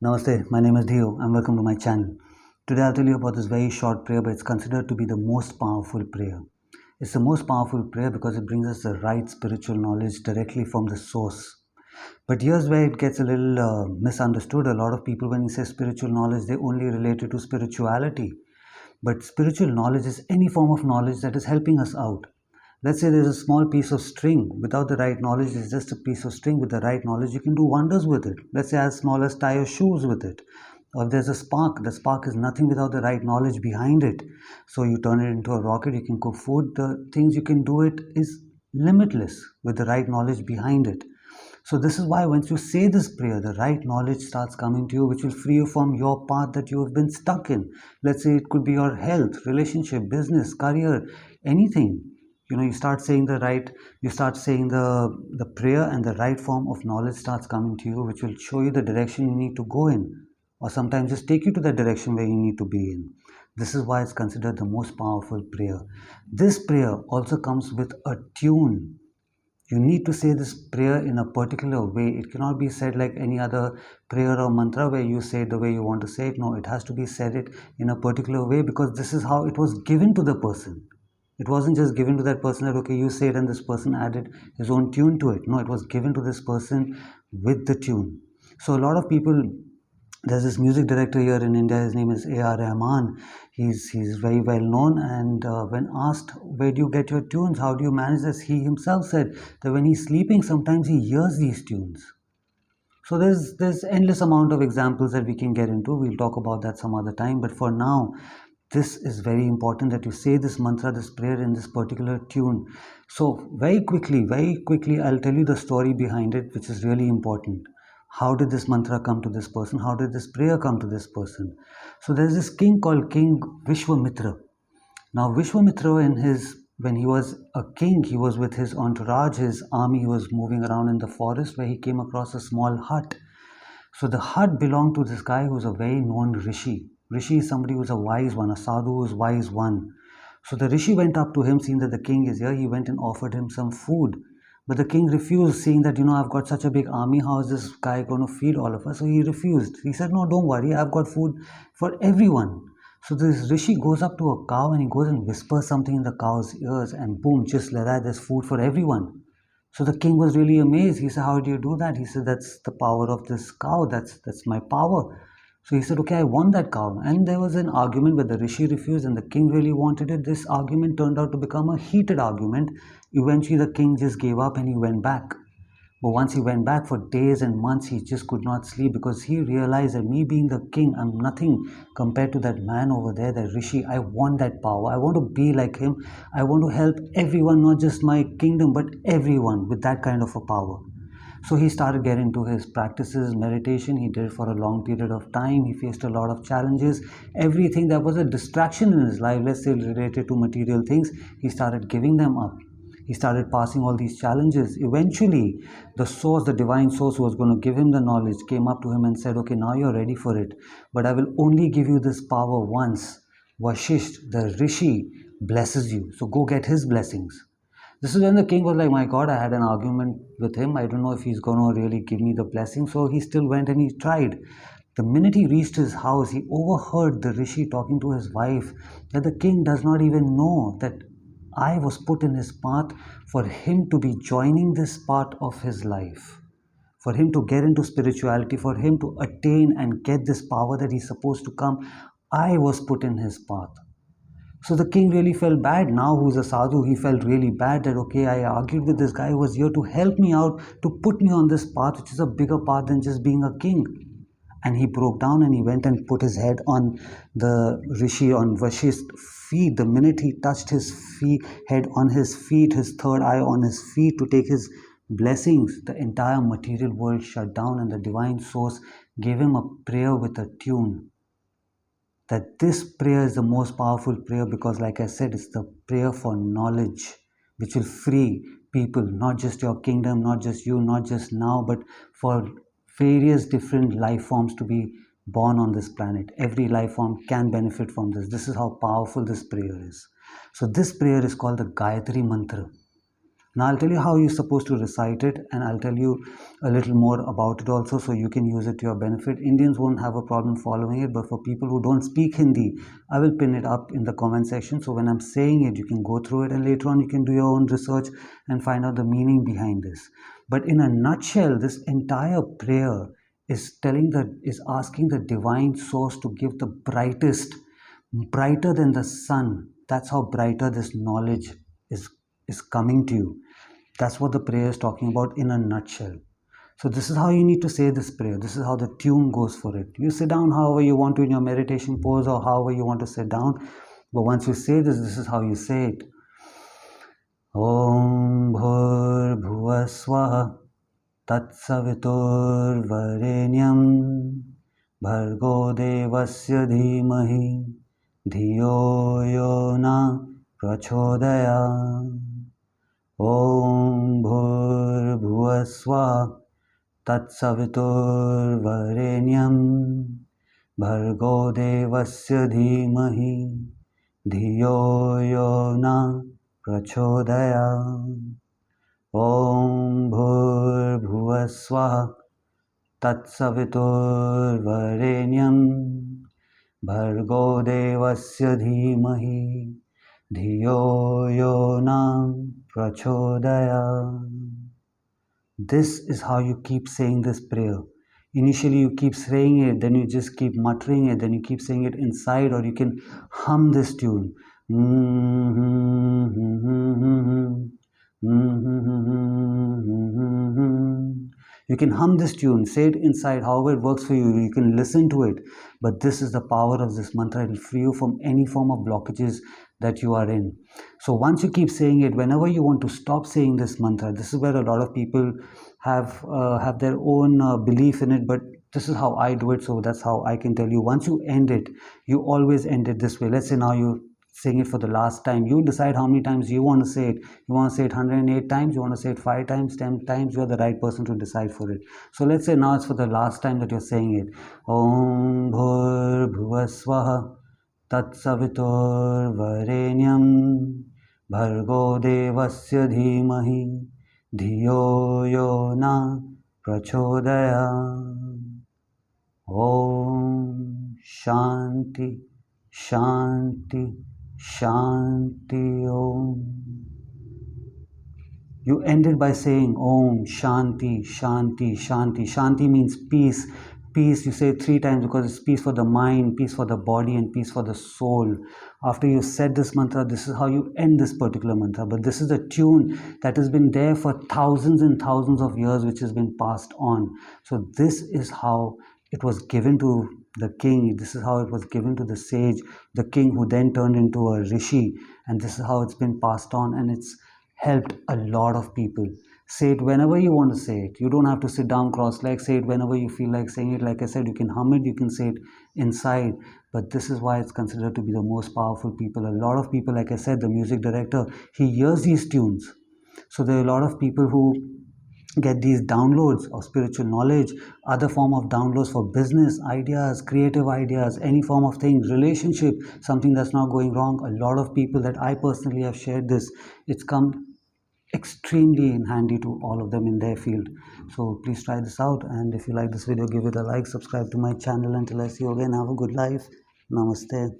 Namaste, my name is Dhieyo and welcome to my channel. Today I'll tell you about this very short prayer, but it's considered to be the most powerful prayer. It's the most powerful prayer because it brings us the right spiritual knowledge directly from the source. But here's where it gets a little misunderstood. A lot of people, when you say spiritual knowledge, they only relate it to spirituality. But spiritual knowledge is any form of knowledge that is helping us out. Let's say there's a small piece of string. Without the right knowledge, it's just a piece of string. With the right knowledge, you can do wonders with it. Let's say as small as tie your shoes with it. Or if there's a spark, the spark is nothing without the right knowledge behind it. So you turn it into a rocket, you can cook food. The things you can do it is limitless with the right knowledge behind it. So this is why once you say this prayer, the right knowledge starts coming to you, which will free you from your path that you have been stuck in. Let's say it could be your health, relationship, business, career, anything. You start saying the prayer, and the right form of knowledge starts coming to you, which will show you the direction you need to go in, or sometimes just take you to the direction where you need to be in. This is why it's considered the most powerful prayer. This prayer also comes with a tune. You need to say this prayer in a particular way. It cannot be said like any other prayer or mantra where you say it the way you want to say it. No, it has to be said it in a particular way, because this is how it was given to the person. It wasn't just given to that person that, okay, you say it and this person added his own tune to it. No, it was given to this person with the tune. So a lot of people, there's this music director here in India, his name is A.R. Rahman. He's very well known, and when asked, where do you get your tunes, how do you manage this, he himself said that when he's sleeping, sometimes he hears these tunes. So there's endless amount of examples that we can get into. We'll talk about that some other time, but for now, this is very important that you say this mantra, this prayer in this particular tune. So very quickly, I'll tell you the story behind it, which is really important. How did this mantra come to this person? How did this prayer come to this person? So there's this king called King Vishwamitra. Now Vishwamitra, when he was a king, he was with his entourage, his army. He was moving around in the forest where he came across a small hut. So the hut belonged to this guy who was a very known rishi. Rishi is somebody who's a wise one, a sadhu who's wise one. So the rishi went up to him, seeing that the king is here. He went and offered him some food. But the king refused, seeing that, I've got such a big army. How is this guy going to feed all of us? So he refused. He said, no, don't worry. I've got food for everyone. So this rishi goes up to a cow and he goes and whispers something in the cow's ears, and boom, just like that, there's food for everyone. So the king was really amazed. He said, how do you do that? He said, that's the power of this cow. That's my power. So he said, okay, I want that cow. And there was an argument where the rishi refused and the king really wanted it. This argument turned out to become a heated argument. Eventually the king just gave up and he went back. But once he went back, for days and months, he just could not sleep, because he realized that me being the king, I'm nothing compared to that man over there, that rishi. I want that power. I want to be like him. I want to help everyone, not just my kingdom, but everyone with that kind of a power. So he started getting into his practices, meditation. He did it for a long period of time. He faced a lot of challenges. Everything that was a distraction in his life, let's say related to material things, he started giving them up. He started passing all these challenges. Eventually, the source, the divine source who was going to give him the knowledge, came up to him and said, okay, now you're ready for it, but I will only give you this power once. Vashisht, the rishi, blesses you. So go get his blessings. This is when the king was like, my God, I had an argument with him. I don't know if he's going to really give me the blessing. So he still went and he tried. The minute he reached his house, he overheard the rishi talking to his wife that the king does not even know that I was put in his path for him to be joining this part of his life, for him to get into spirituality, for him to attain and get this power that he's supposed to come. I was put in his path. So the king really felt bad. Now who's a sadhu, he felt really bad that, okay, I argued with this guy who was here to help me out, to put me on this path, which is a bigger path than just being a king. And he broke down and he went and put his head on the rishi, on Vashisht's feet. The minute he touched his head on his feet, his third eye on his feet to take his blessings, the entire material world shut down, and the divine source gave him a prayer with a tune. That this prayer is the most powerful prayer because, like I said, it's the prayer for knowledge, which will free people, not just your kingdom, not just you, not just now, but for various different life forms to be born on this planet. Every life form can benefit from this. This is how powerful this prayer is. So this prayer is called the Gayatri mantra. Now I'll tell you how you're supposed to recite it, and I'll tell you a little more about it also, so you can use it to your benefit. Indians won't have a problem following it, but for people who don't speak Hindi, I will pin it up in the comment section, so when I'm saying it, you can go through it, and later on you can do your own research and find out the meaning behind this. But in a nutshell, this entire prayer is asking the divine source to give the brightest, brighter than the sun. That's how brighter this knowledge is is coming to you. That's what the prayer is talking about in a nutshell. So this is how you need to say this prayer. This is how the tune goes for it. You sit down however you want to in your meditation pose, or however you want to sit down, but once you say this, this is how you say it. Om Bhur Bhuva Swaha Tatsaviturvarenyam Bhargo Devasya Dhimahi Dhiyo Yo Na Prachodaya. Om Bhur Bhuva Swaha Tatsaviturvarenyam Bhargo Devasya Dhimahi Dhiyo Yo Na Prachodaya. Om Bhur Bhuva Swaha Tatsaviturvarenyam Bhargo Devasya Dhimahi Dhiyo Yo Na Prachodaya. This is how you keep saying this prayer. Initially you keep saying it, then you just keep muttering it, then you keep saying it inside, or you can hum this tune. You can hum this tune, say it inside, however it works for you. You can listen to it, but this is the power of this mantra. It will free you from any form of blockages that you are in. So once you keep saying it, whenever you want to stop saying this mantra, this is where a lot of people have their own belief in it, but this is how I do it, so that's how I can tell you. Once you end it, you always end it this way. Let's say now you saying it for the last time. You decide how many times you want to say it. You want to say it 108 times, you want to say it 5 times, 10 times, you are the right person to decide for it. So let's say now it's for the last time that you're saying it. Om Bhur Bhuva Swaha Tatsaviturvarenyam Bhargo Devasya Dhimahi Dhiyo Yo Na Prachodaya. Om Shanti Shanti Shanti Om. You ended by saying Om Shanti Shanti Shanti. Shanti means peace. Peace, you say it 3 times because it's peace for the mind, peace for the body, and peace for the soul. After you said this mantra, this is how you end this particular mantra. But this is a tune that has been there for thousands and thousands of years, which has been passed on. So this is how it was given to the king. This is how it was given to the sage, the king who then turned into a rishi. And this is how it's been passed on, and it's helped a lot of people. Say it whenever you want to say it. You don't have to sit down cross-legged. Say it whenever you feel like saying it. Like I said, you can hum it, you can say it inside. But this is why it's considered to be the most powerful people. A lot of people, like I said, the music director, he hears these tunes. So there are a lot of people who get these downloads of spiritual knowledge, other form of downloads for business ideas, creative ideas, any form of thing, relationship, something that's not going wrong. A lot of people that I personally have shared this, it's come extremely in handy to all of them in their field. So please try this out, and if you like this video, give it a like, subscribe to my channel. Until I see you again, have a good life. Namaste.